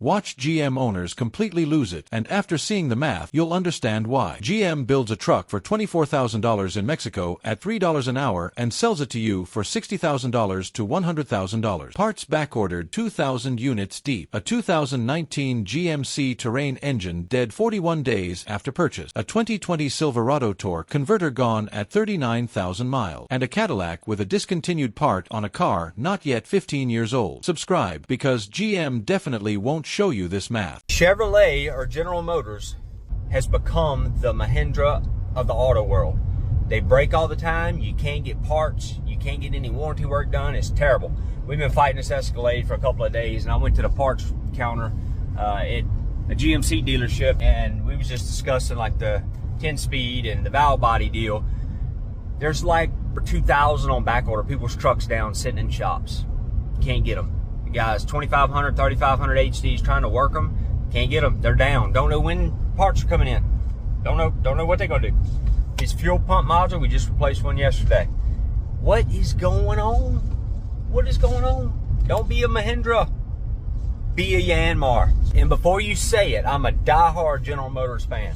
Watch GM owners completely lose it, and after seeing the math, you'll understand why. GM builds a truck for $24,000 in Mexico at $3 an hour and sells it to you for $60,000 to $100,000. Parts backordered 2,000 units deep. A 2019 GMC Terrain engine dead 41 days after purchase. A 2020 Silverado Tour converter gone at 39,000 miles. And a Cadillac with a discontinued part on a car not yet 15 years old. Subscribe, because GM definitely won't show you this math. Chevrolet, or General Motors, has become the Mahindra of the auto world. They break all the time. You can't get parts. You can't get any warranty work done. It's terrible. We've been fighting this Escalade for a couple of days, and I went to the parts counter at a GMC dealership, and we was just discussing like the 10-speed and the valve body deal. There's like 2,000 on back order. People's trucks down sitting in shops. Can't get them. The guys, 2,500, 3,500 HDs trying to work them. Can't get them. They're down. Don't know when parts are coming in. Don't know what they're gonna do. This fuel pump module, we just replaced one yesterday. What is going on? What is going on? Don't be a Mahindra. Be a Yanmar. And before you say it, I'm a diehard General Motors fan.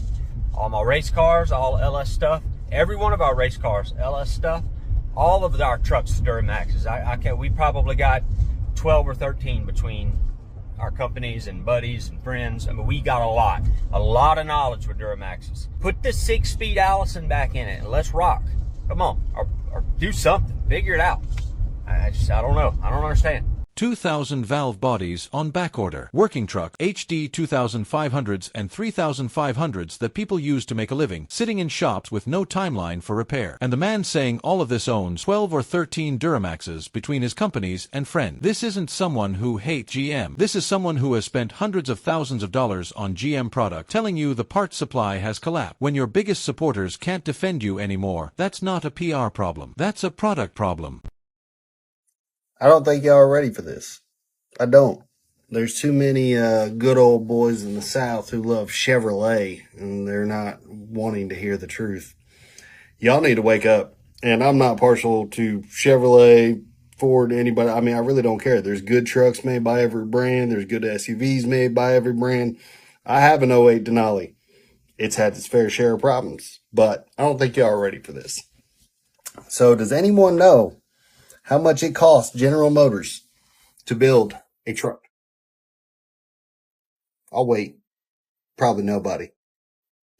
All my race cars, all LS stuff. Every one of our race cars, LS stuff. All of our trucks, Duramaxes. We probably got 12 or 13 between our companies and buddies and friends. I mean, we got a lot of knowledge with Duramaxes. Put the 6-speed Allison back in it and let's rock. Come on, or do something. Figure it out. I don't know. I don't understand. 2,000 valve bodies on backorder. Working truck, HD 2500s and 3500s that people use to make a living, sitting in shops with no timeline for repair. And the man saying all of this owns 12 or 13 Duramaxes between his companies and friends. This isn't someone who hates GM. This is someone who has spent hundreds of thousands of dollars on GM product, telling you the part supply has collapsed. When your biggest supporters can't defend you anymore, that's not a PR problem. That's a product problem. I don't think y'all are ready for this. I don't. There's too many good old boys in the South who love Chevrolet, and they're not wanting to hear the truth. Y'all need to wake up. And I'm not partial to Chevrolet, Ford, anybody. I mean, I really don't care. There's good trucks made by every brand. There's good SUVs made by every brand. I have an '08 Denali. It's had its fair share of problems, but I don't think y'all are ready for this. So does anyone know how much it costs General Motors to build a truck? I'll wait. Probably nobody.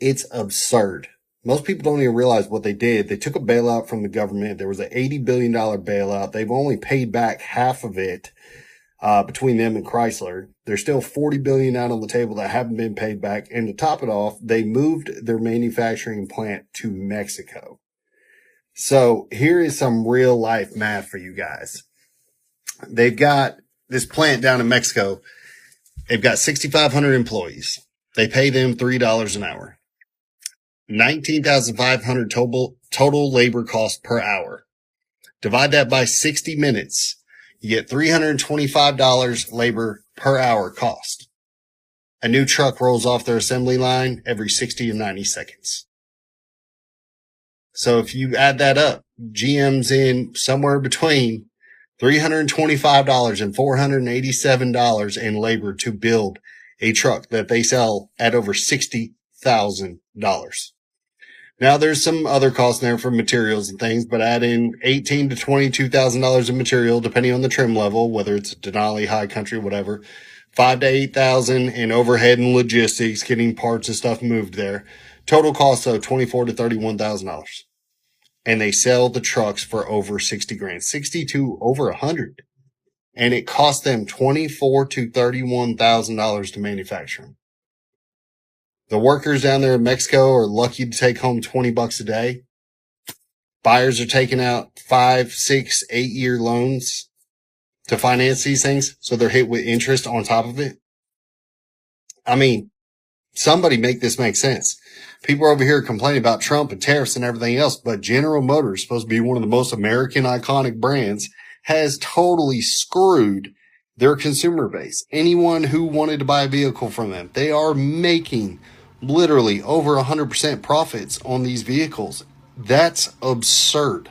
It's absurd. Most people don't even realize what they did. They took a bailout from the government. There was an $80 billion bailout. They've only paid back half of it between them and Chrysler. There's still $40 billion out on the table that haven't been paid back. And to top it off, they moved their manufacturing plant to Mexico. So here is some real life math for you guys. They've got this plant down in Mexico. They've got 6,500 employees. They pay them $3 an hour. 19,500 total labor cost per hour. Divide that by 60 minutes. You get $325 labor per hour cost. A new truck rolls off their assembly line every 60 to 90 seconds. So if you add that up, GM's in somewhere between $325 and $487 in labor to build a truck that they sell at over $60,000. Now there's some other costs in there for materials and things, but add in $18,000 to $22,000 in material, depending on the trim level, whether it's Denali, High Country, whatever. $5,000 to $8,000 in overhead and logistics, getting parts and stuff moved there. Total cost of $24,000 to $31,000. And they sell the trucks for over 60 grand, 60 to over 100. And it cost them $24,000 to $31,000 to manufacture them. The workers down there in Mexico are lucky to take home $20 a day. Buyers are taking out 5, 6, 8-year loans to finance these things. So they're hit with interest on top of it. I mean, somebody make this make sense. People are over here complaining about Trump and tariffs and everything else, but General Motors, supposed to be one of the most American iconic brands, has totally screwed their consumer base. Anyone who wanted to buy a vehicle from them, they are making literally over 100% profits on these vehicles. That's absurd.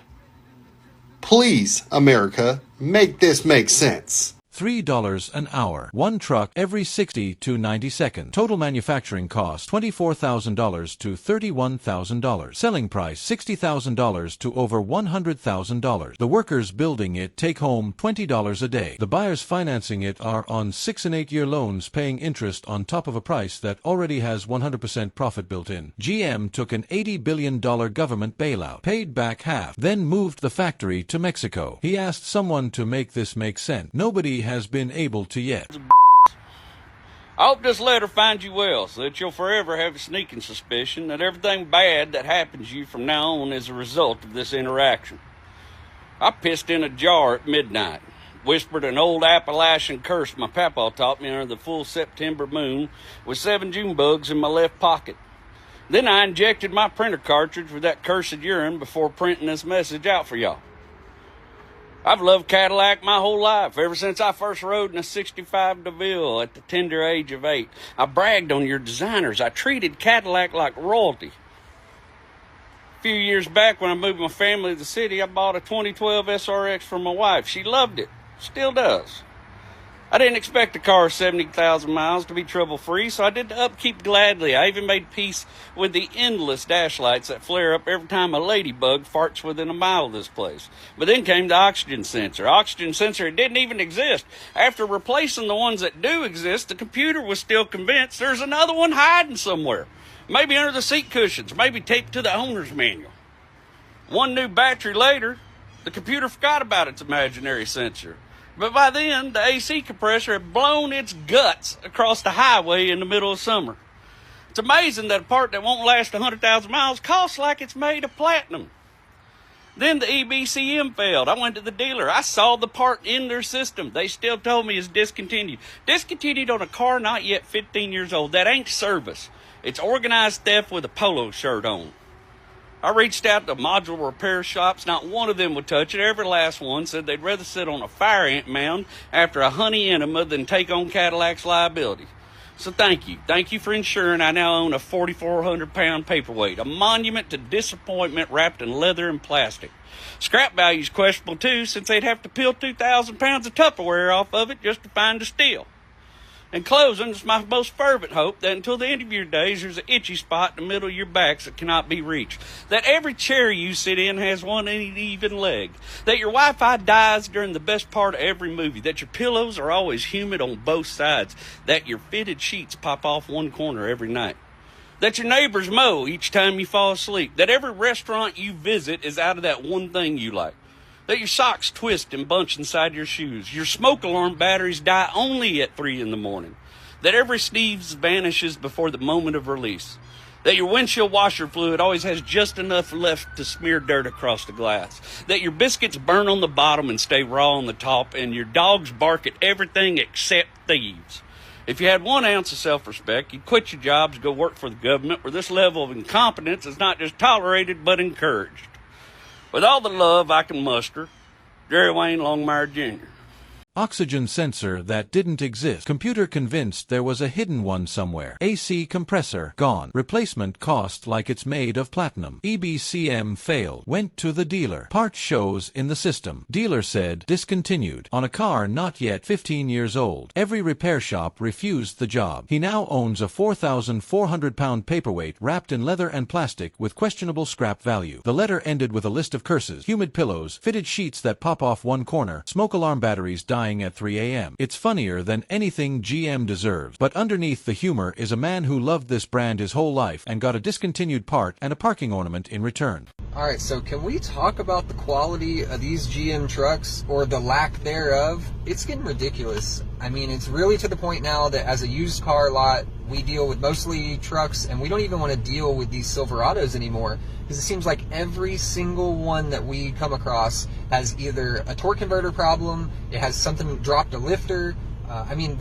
Please, America, make this make sense. $3 an hour. One truck every 60 to 90 seconds. Total manufacturing cost $24,000 to $31,000. Selling price $60,000 to over $100,000. The workers building it take home $20 a day. The buyers financing it are on 6 and 8 year loans paying interest on top of a price that already has 100% profit built in. GM took an $80 billion government bailout, paid back half, then moved the factory to Mexico. He asked someone to make this make sense. Nobody has been able to yet. I hope this letter finds you well, so that you'll forever have a sneaking suspicion that everything bad that happens to you from now on is a result of this interaction. I pissed in a jar at midnight, whispered an old Appalachian curse my papa taught me under the full September moon with 7 June bugs in my left pocket. Then I injected my printer cartridge with that cursed urine before printing this message out for y'all. I've loved Cadillac my whole life, ever since I first rode in a 65 DeVille at the tender age of 8. I bragged on your designers. I treated Cadillac like royalty. A few years back when I moved my family to the city, I bought a 2012 SRX for my wife. She loved it. Still does. I didn't expect the car 70,000 miles to be trouble-free, so I did the upkeep gladly. I even made peace with the endless dash lights that flare up every time a ladybug farts within a mile of this place. But then came the oxygen sensor. Oxygen sensor, it didn't even exist. After replacing the ones that do exist, the computer was still convinced there's another one hiding somewhere. Maybe under the seat cushions, maybe taped to the owner's manual. One new battery later, the computer forgot about its imaginary sensor. But by then, the AC compressor had blown its guts across the highway in the middle of summer. It's amazing that a part that won't last 100,000 miles costs like it's made of platinum. Then the EBCM failed. I went to the dealer. I saw the part in their system. They still told me it's discontinued. Discontinued on a car not yet 15 years old. That ain't service. It's organized theft with a polo shirt on. I reached out to module repair shops. Not one of them would touch it. Every last one said they'd rather sit on a fire ant mound after a honey enema than take on Cadillac's liability. So thank you. Thank you for ensuring I now own a 4,400-pound paperweight, a monument to disappointment wrapped in leather and plastic. Scrap value's questionable, too, since they'd have to peel 2,000 pounds of Tupperware off of it just to find a steel. In closing, it's my most fervent hope that until the end of your days, there's an itchy spot in the middle of your backs that cannot be reached. That every chair you sit in has one uneven leg. That your Wi-Fi dies during the best part of every movie. That your pillows are always humid on both sides. That your fitted sheets pop off one corner every night. That your neighbors mow each time you fall asleep. That every restaurant you visit is out of that one thing you like. That your socks twist and bunch inside your shoes. Your smoke alarm batteries die only at 3 in the morning. That every sneeze vanishes before the moment of release. That your windshield washer fluid always has just enough left to smear dirt across the glass. That your biscuits burn on the bottom and stay raw on the top. And your dogs bark at everything except thieves. If you had 1 ounce of self-respect, you'd quit your jobs, go work for the government, where this level of incompetence is not just tolerated, but encouraged. With all the love I can muster, Jerry Wayne Longmire Jr. Oxygen sensor that didn't exist. Computer convinced there was a hidden one somewhere. AC compressor gone. Replacement cost like it's made of platinum. EBCM failed. Went to the dealer. Part shows in the system. Dealer said discontinued. On a car not yet 15 years old. Every repair shop refused the job. He now owns a 4,400-pound paperweight wrapped in leather and plastic with questionable scrap value. The letter ended with a list of curses. Humid pillows, fitted sheets that pop off one corner, smoke alarm batteries dying at 3 a.m. It's funnier than anything GM deserves. But underneath the humor is a man who loved this brand his whole life and got a discontinued part and a parking ornament in return. Alright, so can we talk about the quality of these GM trucks, or the lack thereof? It's getting ridiculous. I mean, it's really to the point now that as a used car lot, we deal with mostly trucks, and we don't even want to deal with these Silverados anymore, because it seems like every single one that we come across has either a torque converter problem, it has something dropped a lifter. I mean,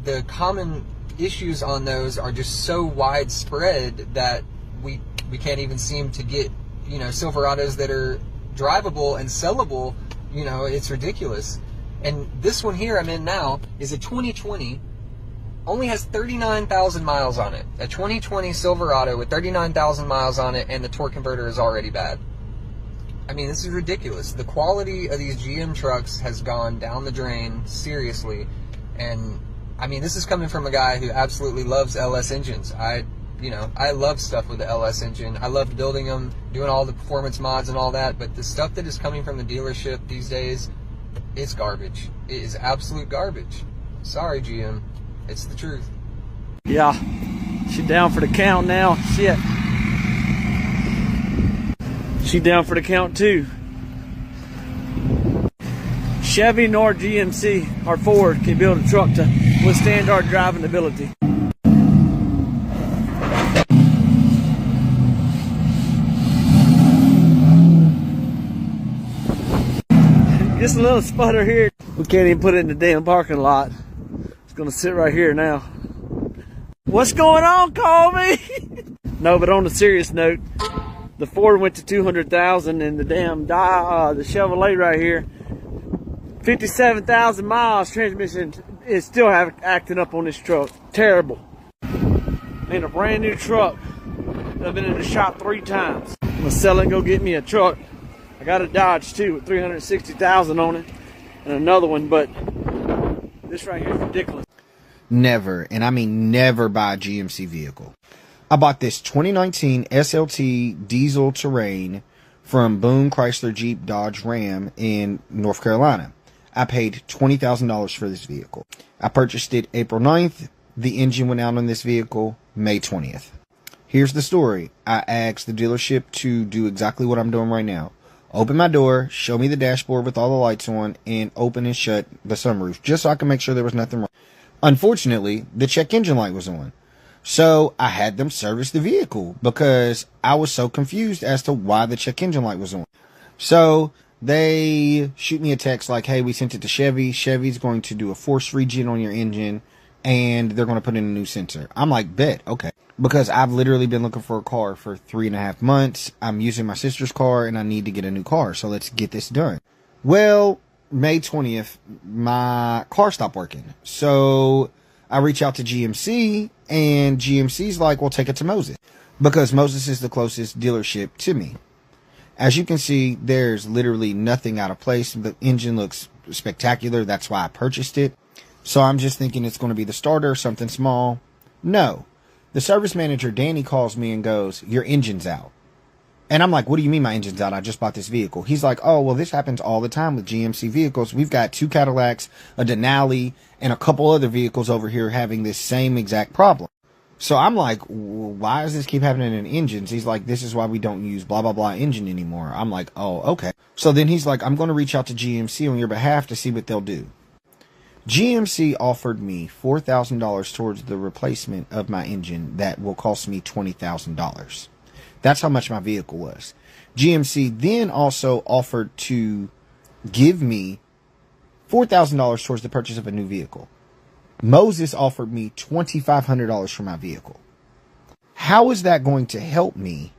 the common issues on those are just so widespread that we can't even seem to get, you know, Silverados that are drivable and sellable. You know, it's ridiculous. And this one here I'm in now is a 2020, only has 39,000 miles on it. A 2020 Silverado with 39,000 miles on it, and the torque converter is already bad. I mean, this is ridiculous. The quality of these GM trucks has gone down the drain, seriously. And, I mean, this is coming from a guy who absolutely loves LS engines. I love stuff with the LS engine. I love building them, doing all the performance mods and all that, but the stuff that is coming from the dealership these days, it's garbage. It is absolute garbage. Sorry, GM. It's the truth. Yeah, she down for the count now. Shit. She down for the count too. Chevy nor GMC or Ford can build a truck to withstand our driving ability. Just a little sputter here. We can't even put it in the damn parking lot. It's gonna sit right here now. What's going on? Call me. No, but on a serious note, the Ford went to 200,000 and the damn the Chevrolet right here, 57,000 miles. Transmission is still acting up on this truck. Terrible. And a brand new truck. I've been in the shop 3 times. I'm gonna sell it and go get me a truck. I got a Dodge too with 360,000 on it, and another one, but this right here is ridiculous. Never, and I mean never, buy a GMC vehicle. I bought this 2019 SLT diesel Terrain from Boone Chrysler Jeep Dodge Ram in North Carolina. I paid $20,000 for this vehicle. I purchased it April 9th. The engine went out on this vehicle May 20th. Here's the story. I asked the dealership to do exactly what I'm doing right now. Open my door, show me the dashboard with all the lights on, and open and shut the sunroof, just so I can make sure there was nothing wrong. Unfortunately, the check engine light was on. So I had them service the vehicle because I was so confused as to why the check engine light was on. So they shoot me a text like, hey, we sent it to Chevy. Chevy's going to do a force regen on your engine, and they're going to put in a new sensor. I'm like, bet, okay. Because I've literally been looking for a car for 3.5 months. I'm using my sister's car, and I need to get a new car. So let's get this done. Well, May 20th, my car stopped working. So I reach out to GMC, and GMC's like, well, take it to Moses. Because Moses is the closest dealership to me. As you can see, there's literally nothing out of place. The engine looks spectacular. That's why I purchased it. So I'm just thinking it's going to be the starter, something small. No. The service manager, Danny, calls me and goes, your engine's out. And I'm like, what do you mean my engine's out? I just bought this vehicle. He's like, oh, well, this happens all the time with GMC vehicles. We've got 2 Cadillacs, a Denali, and a couple other vehicles over here having this same exact problem. So I'm like, why does this keep happening in engines? He's like, this is why we don't use blah, blah, blah engine anymore. I'm like, oh, okay. So then he's like, I'm going to reach out to GMC on your behalf to see what they'll do. GMC offered me $4,000 towards the replacement of my engine that will cost me $20,000. That's how much my vehicle was. GMC then also offered to give me $4,000 towards the purchase of a new vehicle. Moses offered me $2,500 for my vehicle. How is that going to help me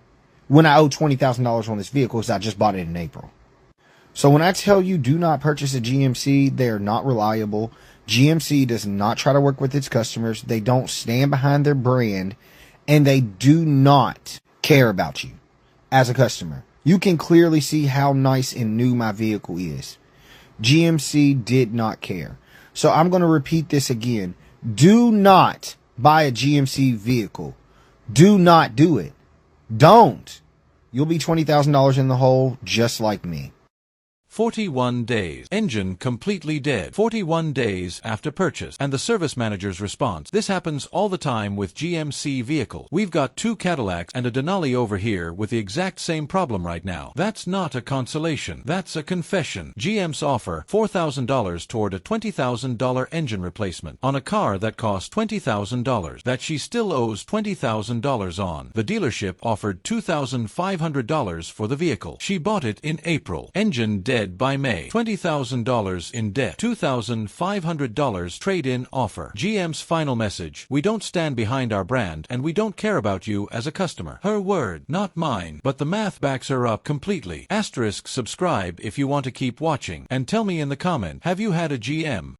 when I owe $20,000 on this vehicle because I just bought it in April? So when I tell you do not purchase a GMC, they are not reliable. GMC does not try to work with its customers. They don't stand behind their brand, and they do not care about you as a customer. You can clearly see how nice and new my vehicle is. GMC did not care. So I'm going to repeat this again. Do not buy a GMC vehicle. Do not do it. Don't. You'll be $20,000 in the hole just like me. 41 days. Engine completely dead. 41 days after purchase. And the service manager's response. This happens all the time with GMC vehicles. We've got 2 Cadillacs and a Denali over here with the exact same problem right now. That's not a consolation. That's a confession. GM's offer $4,000 toward a $20,000 engine replacement on a car that cost $20,000 that she still owes $20,000 on. The dealership offered $2,500 for the vehicle. She bought it in April. Engine dead by May. $20,000 in debt. $2,500 trade-in offer. GM's final message. We don't stand behind our brand and we don't care about you as a customer. Her word, not mine. But the math backs her up completely. Asterisk subscribe if you want to keep watching. And tell me in the comment, have you had a GM?